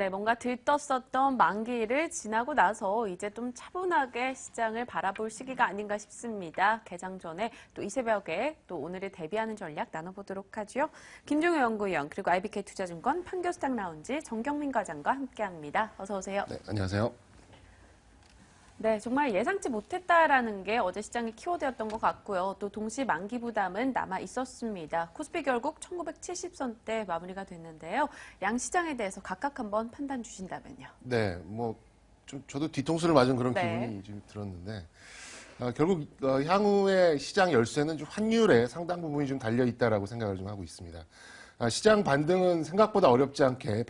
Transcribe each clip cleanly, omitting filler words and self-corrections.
네, 뭔가 들떴었던 만기를 지나고 나서 이제 좀 차분하게 시장을 바라볼 시기가 아닌가 싶습니다. 개장 전에 또 이 새벽에 또 오늘을 대비하는 전략 나눠보도록 하죠. 김종효 연구위원 그리고 IBK투자증권 판교스탁 라운지 정경민 과장과 함께합니다. 어서 오세요. 네, 안녕하세요. 네, 정말 예상치 못했다라는 게 어제 시장의 키워드였던 것 같고요. 또 동시 만기 부담은 남아 있었습니다. 코스피 결국 1970선대 마무리가 됐는데요. 양 시장에 대해서 각각 한번 판단 주신다면요. 네, 저도 뒤통수를 맞은 그런 네. 기분이 좀 들었는데 결국 향후의 시장 열쇠는 좀 환율에 상당 부분이 좀 달려 있다라고 생각을 좀 하고 있습니다. 시장 반등은 생각보다 어렵지 않게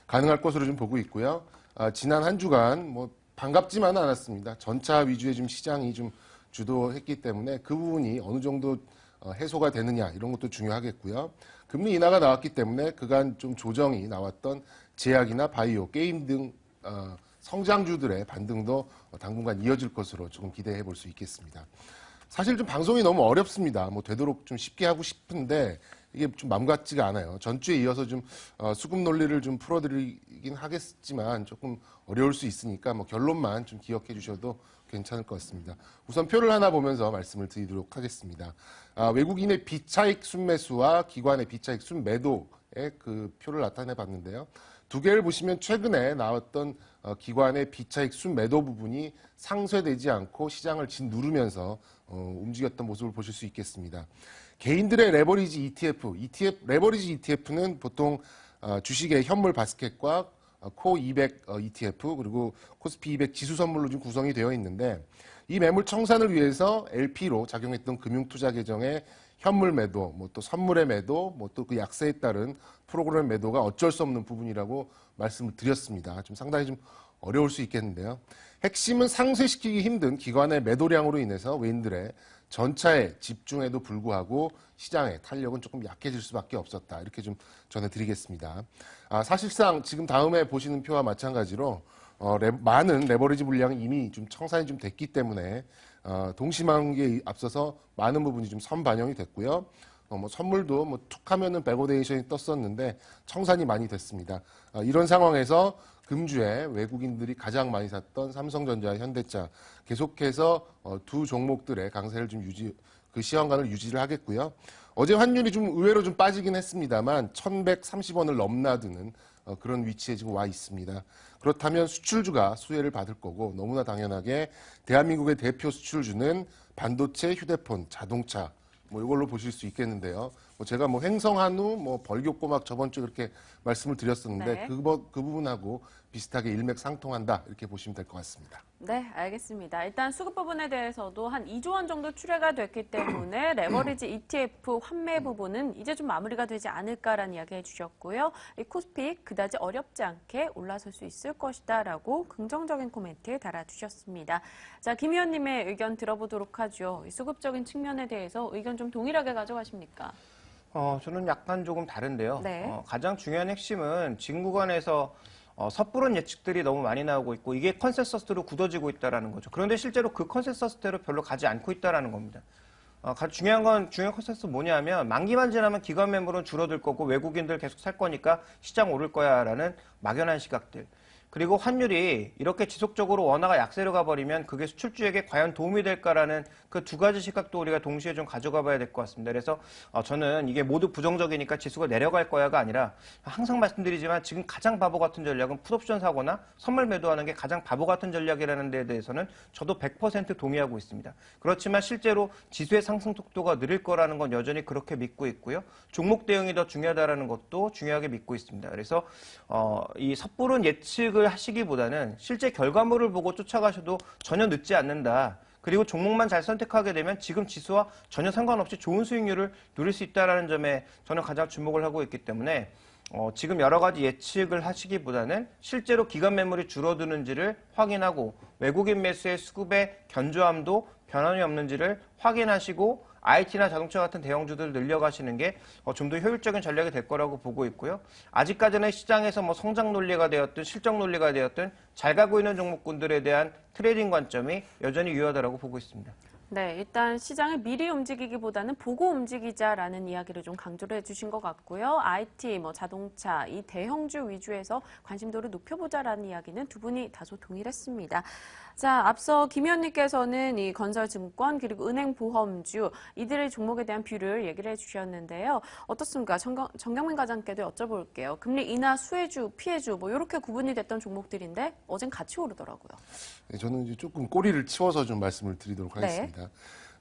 가능할 것으로 좀 보고 있고요. 지난 한 주간 반갑지만은 않았습니다. 전차 위주의 좀 시장이 좀 주도했기 때문에 그 부분이 어느 정도 해소가 되느냐 이런 것도 중요하겠고요. 금리 인하가 나왔기 때문에 그간 좀 조정이 나왔던 제약이나 바이오, 게임 등 성장주들의 반등도 당분간 이어질 것으로 조금 기대해 볼 수 있겠습니다. 사실 좀 방송이 너무 어렵습니다. 되도록 좀 쉽게 하고 싶은데 이게 좀 맘 같지가 않아요. 전주에 이어서 좀 수급 논리를 좀 풀어드리긴 하겠지만 조금 어려울 수 있으니까 결론만 좀 기억해 주셔도 괜찮을 것 같습니다. 우선 표를 하나 보면서 말씀을 드리도록 하겠습니다. 외국인의 비차익 순매수와 기관의 비차익 순매도의 그 표를 나타내 봤는데요. 두 개를 보시면 최근에 나왔던 기관의 비차익 순매도 부분이 상쇄되지 않고 시장을 짓누르면서 움직였던 모습을 보실 수 있겠습니다. 개인들의 레버리지 ETF, 레버리지 ETF는 보통 주식의 현물 바스켓과 코 200 ETF 그리고 코스피 200 지수 선물로 좀 구성이 되어 있는데 이 매물 청산을 위해서 LP로 작용했던 금융투자 계정의 현물 매도, 또 선물의 매도, 또 그 약세에 따른 프로그램 매도가 어쩔 수 없는 부분이라고 말씀을 드렸습니다. 좀 상당히 좀 어려울 수 있겠는데요. 핵심은 상쇄시키기 힘든 기관의 매도량으로 인해서 외인들의 전차에 집중에도 불구하고 시장의 탄력은 조금 약해질 수밖에 없었다. 이렇게 좀 전해드리겠습니다. 사실상 지금 다음에 보시는 표와 마찬가지로 많은 레버리지 물량이 이미 좀 청산이 좀 됐기 때문에 동시만기에 앞서서 많은 부분이 좀 선반영이 됐고요. 선물도 툭 하면은 백오데이션이 떴었는데 청산이 많이 됐습니다. 이런 상황에서 금주에 외국인들이 가장 많이 샀던 삼성전자, 현대차 계속해서 두 종목들의 강세를 좀 그 시황관을 유지를 하겠고요. 어제 환율이 좀 의외로 좀 빠지긴 했습니다만 1130원을 넘나드는 그런 위치에 지금 와 있습니다. 그렇다면 수출주가 수혜를 받을 거고 너무나 당연하게 대한민국의 대표 수출주는 반도체, 휴대폰, 자동차 이걸로 보실 수 있겠는데요. 제가 횡성한우, 벌교꼬막 저번 주에 그렇게 말씀을 드렸었는데 네. 그 부분하고 비슷하게 일맥상통한다 이렇게 보시면 될 것 같습니다. 네, 알겠습니다. 일단 수급 부분에 대해서도 한 2조 원 정도 출회가 됐기 때문에 레버리지 ETF 환매 부분은 이제 좀 마무리가 되지 않을까라는 이야기 해주셨고요. 이 코스피 그다지 어렵지 않게 올라설 수 있을 것이다라고 긍정적인 코멘트 달아주셨습니다. 자, 김 의원님의 의견 들어보도록 하죠. 이 수급적인 측면에 대해서 의견 좀 동일하게 가져가십니까? 저는 약간 조금 다른데요. 네. 가장 중요한 핵심은 지금 구간에서 섣부른 예측들이 너무 많이 나오고 있고 이게 컨센서스로 굳어지고 있다는 거죠. 그런데 실제로 그 컨센서스대로 별로 가지 않고 있다는 겁니다. 중요한 컨센서스 뭐냐면 만기만 지나면 기관 매물은 줄어들 거고 외국인들 계속 살 거니까 시장 오를 거야라는 막연한 시각들. 그리고 환율이 이렇게 지속적으로 원화가 약세로 가버리면 그게 수출주에게 과연 도움이 될까라는 그 두 가지 시각도 우리가 동시에 좀 가져가 봐야 될 것 같습니다. 그래서 저는 이게 모두 부정적이니까 지수가 내려갈 거야가 아니라 항상 말씀드리지만 지금 가장 바보 같은 전략은 풋옵션 사거나 선물 매도하는 게 가장 바보 같은 전략이라는 데에 대해서는 저도 100% 동의하고 있습니다. 그렇지만 실제로 지수의 상승 속도가 느릴 거라는 건 여전히 그렇게 믿고 있고요. 종목 대응이 더 중요하다는 것도 중요하게 믿고 있습니다. 그래서 이 섣부른 예측을 하시기보다는 실제 결과물을 보고 쫓아가셔도 전혀 늦지 않는다. 그리고 종목만 잘 선택하게 되면 지금 지수와 전혀 상관없이 좋은 수익률을 누릴 수 있다는 점에 저는 가장 주목을 하고 있기 때문에 지금 여러 가지 예측을 하시기보다는 실제로 기관 매물이 줄어드는지를 확인하고 외국인 매수의 수급의 견조함도 변함이 없는지를 확인하시고 IT나 자동차 같은 대형주들을 늘려가시는 게 좀 더 효율적인 전략이 될 거라고 보고 있고요. 아직까지는 시장에서 성장 논리가 되었든 실적 논리가 되었든 잘 가고 있는 종목군들에 대한 트레이딩 관점이 여전히 유효하다고 보고 있습니다. 네, 일단 시장을 미리 움직이기보다는 보고 움직이자라는 이야기를 좀 강조를 해주신 것 같고요. IT, 자동차, 이 대형주 위주에서 관심도를 높여보자라는 이야기는 두 분이 다소 동일했습니다. 자, 앞서 김 의원님께서는 이 건설증권 그리고 은행보험주 이들의 종목에 대한 뷰를 얘기를 해주셨는데요. 어떻습니까? 정경민 과장께도 여쭤볼게요. 금리 인하 수혜주, 피해주 이렇게 구분이 됐던 종목들인데 어젠 같이 오르더라고요. 네, 저는 이제 조금 꼬리를 치워서 좀 말씀을 드리도록 네. 하겠습니다.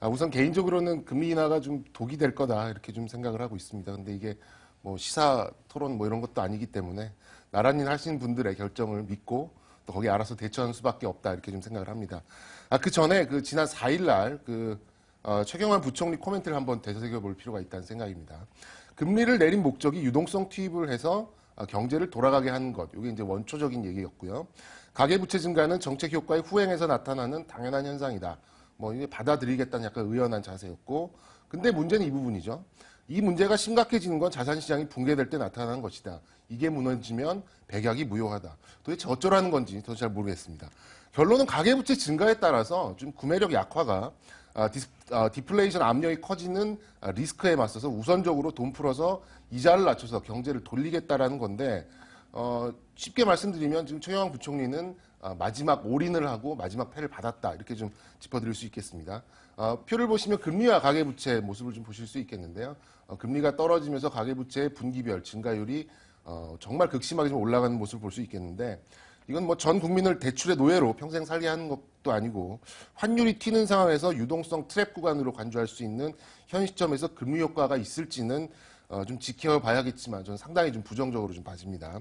우선 개인적으로는 금리 인하가 좀 독이 될 거다 이렇게 좀 생각을 하고 있습니다. 근데 이게 시사 토론 이런 것도 아니기 때문에 나란히 하신 분들의 결정을 믿고 또 거기에 알아서 대처하는 수밖에 없다 이렇게 좀 생각을 합니다. 그 전에 지난 4일 날 최경환 부총리 코멘트를 한번 되새겨볼 필요가 있다는 생각입니다. 금리를 내린 목적이 유동성 투입을 해서 경제를 돌아가게 하는 것, 이게 이제 원초적인 얘기였고요. 가계부채 증가는 정책 효과의 후행에서 나타나는 당연한 현상이다. 이게 받아들이겠다는 약간 의연한 자세였고, 근데 문제는 이 부분이죠. 이 문제가 심각해지는 건 자산시장이 붕괴될 때 나타나는 것이다. 이게 무너지면 백약이 무효하다. 도대체 어쩌라는 건지 더 잘 모르겠습니다. 결론은 가계부채 증가에 따라서 좀 구매력 약화가 디플레이션 압력이 커지는 리스크에 맞서서 우선적으로 돈 풀어서 이자를 낮춰서 경제를 돌리겠다라는 건데 쉽게 말씀드리면 지금 최경환 부총리는 마지막 올인을 하고 마지막 패를 받았다 이렇게 좀 짚어드릴 수 있겠습니다. 표를 보시면 금리와 가계부채 모습을 좀 보실 수 있겠는데요. 금리가 떨어지면서 가계부채의 분기별 증가율이 정말 극심하게 좀 올라가는 모습을 볼 수 있겠는데 이건 전 국민을 대출의 노예로 평생 살게 하는 것도 아니고 환율이 튀는 상황에서 유동성 트랩 구간으로 간주할 수 있는 현 시점에서 금리 효과가 있을지는 좀 지켜봐야겠지만 저는 상당히 좀 부정적으로 좀 봐집니다.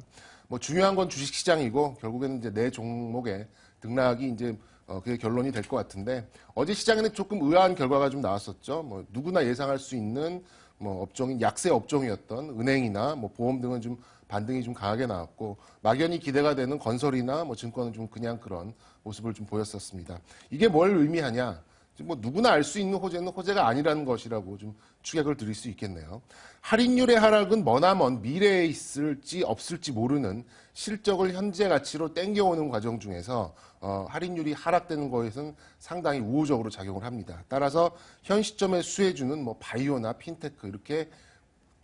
중요한 건 주식시장이고 결국에는 이제 내 종목의 등락이 이제 그게 결론이 될 것 같은데 어제 시장에는 조금 의아한 결과가 좀 나왔었죠. 누구나 예상할 수 있는 업종인 약세 업종이었던 은행이나 보험 등은 좀 반등이 좀 강하게 나왔고 막연히 기대가 되는 건설이나 증권은 좀 그냥 그런 모습을 좀 보였었습니다. 이게 뭘 의미하냐? 누구나 알 수 있는 호재는 호재가 아니라는 것이라고 좀 추격을 드릴 수 있겠네요. 할인율의 하락은 머나먼 미래에 있을지 없을지 모르는 실적을 현재 가치로 땡겨오는 과정 중에서 할인율이 하락되는 것은 상당히 우호적으로 작용을 합니다. 따라서 현 시점에 수혜주는 바이오나 핀테크 이렇게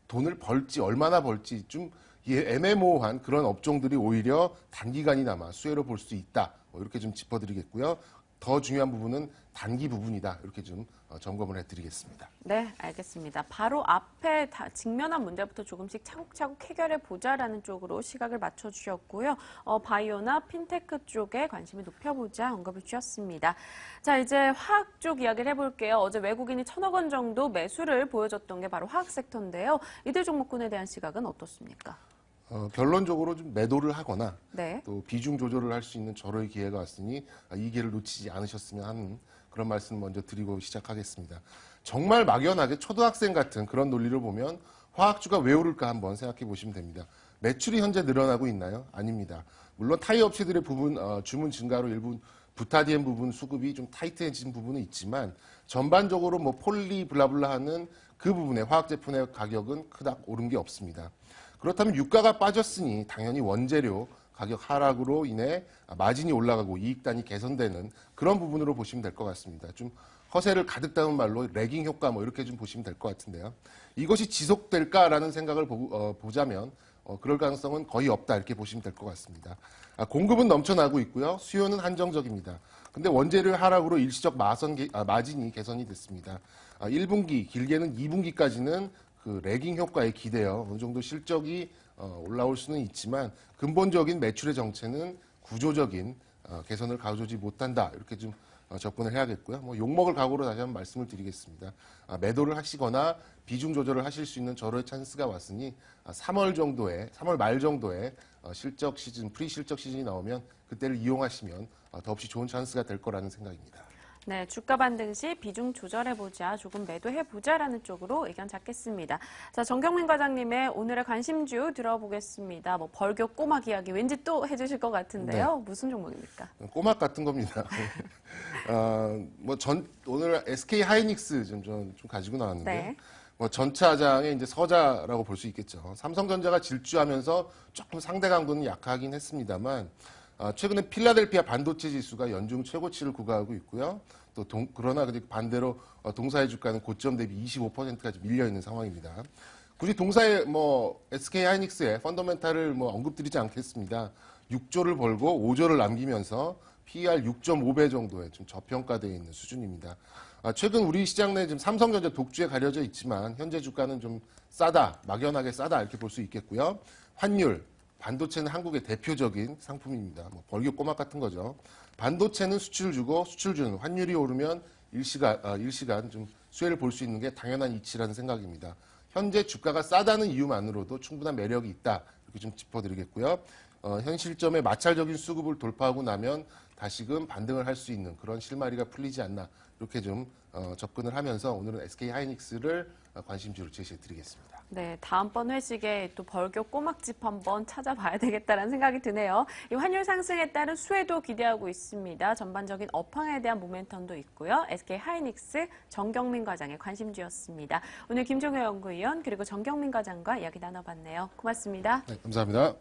돈을 벌지 얼마나 벌지 좀 애매모호한 그런 업종들이 오히려 단기간이나마 수혜로 볼 수 있다. 이렇게 좀 짚어드리겠고요. 더 중요한 부분은 단기 부분이다. 이렇게 좀 점검을 해드리겠습니다. 네, 알겠습니다. 바로 앞에 직면한 문제부터 조금씩 차곡차곡 해결해 보자라는 쪽으로 시각을 맞춰주셨고요. 바이오나 핀테크 쪽에 관심을 높여보자 언급을 주셨습니다. 자, 이제 화학 쪽 이야기를 해볼게요. 어제 외국인이 1,000억 원 정도 매수를 보여줬던 게 바로 화학 섹터인데요. 이들 종목군에 대한 시각은 어떻습니까? 결론적으로 좀 매도를 하거나 네. 또 비중 조절을 할 수 있는 절호의 기회가 왔으니 이 기회를 놓치지 않으셨으면 하는 그런 말씀 먼저 드리고 시작하겠습니다. 정말 막연하게 초등학생 같은 그런 논리를 보면 화학주가 왜 오를까 한번 생각해 보시면 됩니다. 매출이 현재 늘어나고 있나요? 아닙니다. 물론 타이어 업체들의 주문 증가로 일부 부타디엔 부분 수급이 좀 타이트해진 부분은 있지만 전반적으로 폴리 블라블라 하는 그 부분의 화학 제품의 가격은 크닥 오른 게 없습니다. 그렇다면 유가가 빠졌으니 당연히 원재료 가격 하락으로 인해 마진이 올라가고 이익단이 개선되는 그런 부분으로 보시면 될 것 같습니다. 좀 허세를 가득 담은 말로 레깅 효과 이렇게 좀 보시면 될 것 같은데요. 이것이 지속될까라는 생각을 보자면 그럴 가능성은 거의 없다 이렇게 보시면 될 것 같습니다. 공급은 넘쳐나고 있고요. 수요는 한정적입니다. 근데 원재료 하락으로 일시적 마진이 개선이 됐습니다. 1분기 길게는 2분기까지는 그 레깅 효과에 기대어 어느 정도 실적이 올라올 수는 있지만 근본적인 매출의 정체는 구조적인 개선을 가져오지 못한다. 이렇게 좀 접근을 해야겠고요. 욕먹을 각오로 다시 한번 말씀을 드리겠습니다. 매도를 하시거나 비중 조절을 하실 수 있는 절호의 찬스가 왔으니 3월 말 정도에 실적 시즌, 프리 실적 시즌이 나오면 그때를 이용하시면 더없이 좋은 찬스가 될 거라는 생각입니다. 네, 주가 반등 시 비중 조절해보자, 조금 매도해보자라는 쪽으로 의견 잡겠습니다. 자, 정경민 과장님의 오늘의 관심주 들어보겠습니다. 벌교 꼬막 이야기 왠지 또 해주실 것 같은데요. 네. 무슨 종목입니까? 꼬막 같은 겁니다. 오늘 SK 하이닉스 좀 가지고 나왔는데. 네. 전차장의 이제 서자라고 볼 수 있겠죠. 삼성전자가 질주하면서 조금 상대 강도는 약하긴 했습니다만 최근에 필라델피아 반도체 지수가 연중 최고치를 구가하고 있고요. 또 그러나 반대로 동사의 주가는 고점 대비 25%까지 밀려 있는 상황입니다. 굳이 동사의 SK 하이닉스의 펀더멘탈을 언급드리지 않겠습니다. 6조를 벌고 5조를 남기면서 PER 6.5배 정도의 좀 저평가되어 있는 수준입니다. 최근 우리 시장 내 지금 삼성전자 독주에 가려져 있지만 현재 주가는 좀 싸다, 막연하게 싸다 이렇게 볼 수 있겠고요. 환율, 반도체는 한국의 대표적인 상품입니다. 벌교 꼬막 같은 거죠. 반도체는 수출 주고 수출 주는 환율이 오르면 일시간 좀 수혜를 볼 수 있는 게 당연한 이치라는 생각입니다. 현재 주가가 싸다는 이유만으로도 충분한 매력이 있다. 이렇게 좀 짚어드리겠고요. 현 실점의 마찰적인 수급을 돌파하고 나면 다시금 반등을 할 수 있는 그런 실마리가 풀리지 않나 이렇게 좀 접근을 하면서 오늘은 SK 하이닉스를 관심주로 제시해 드리겠습니다. 네, 다음번 회식에 또 벌교 꼬막집 한번 찾아봐야 되겠다는 생각이 드네요. 이 환율 상승에 따른 수혜도 기대하고 있습니다. 전반적인 업황에 대한 모멘텀도 있고요. SK 하이닉스 정경민 과장의 관심주였습니다. 오늘 김종효 연구위원 그리고 정경민 과장과 이야기 나눠봤네요. 고맙습니다. 네, 감사합니다.